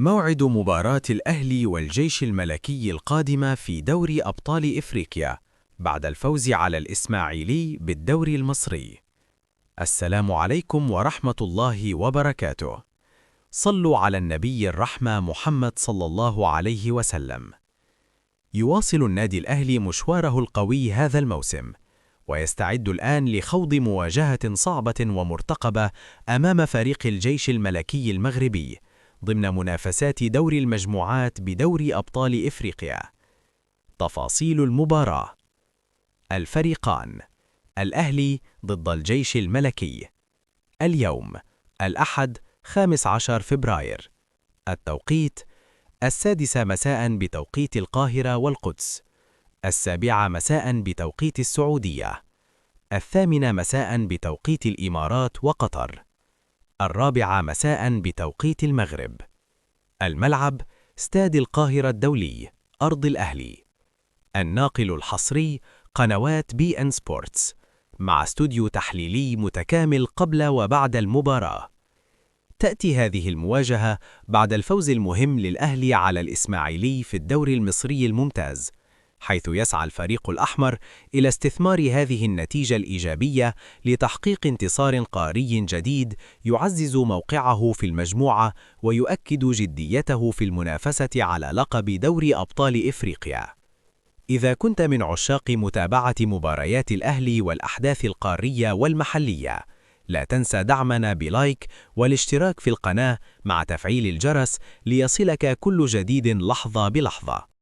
موعد مباراة الأهلي والجيش الملكي القادمة في دوري أبطال إفريقيا بعد الفوز على الإسماعيلي بالدوري المصري. السلام عليكم ورحمة الله وبركاته. صلوا على النبي الرحمة محمد صلى الله عليه وسلم. يواصل النادي الأهلي مشواره القوي هذا الموسم، ويستعد الآن لخوض مواجهة صعبة ومرتقبة أمام فريق الجيش الملكي المغربي ضمن منافسات دور المجموعات بدوري أبطال إفريقيا. تفاصيل المباراة: الفريقان: الأهلي ضد الجيش الملكي. اليوم الأحد 15 فبراير. التوقيت 6 مساء بتوقيت القاهرة والقدس، 7 مساء بتوقيت السعودية، 8 مساء بتوقيت الإمارات وقطر، 4 مساء بتوقيت المغرب. الملعب: استاد القاهرة الدولي، أرض الأهلي. الناقل الحصري: قنوات BN سبورتس، مع استوديو تحليلي متكامل قبل وبعد المباراة. تأتي هذه المواجهة بعد الفوز المهم للأهلي على الإسماعيلي في الدوري المصري الممتاز، حيث يسعى الفريق الأحمر إلى استثمار هذه النتيجة الإيجابية لتحقيق انتصار قاري جديد يعزز موقعه في المجموعة ويؤكد جديته في المنافسة على لقب دوري أبطال إفريقيا. إذا كنت من عشاق متابعة مباريات الأهلي والأحداث القارية والمحلية، لا تنسى دعمنا بلايك والاشتراك في القناة مع تفعيل الجرس ليصلك كل جديد لحظة بلحظة.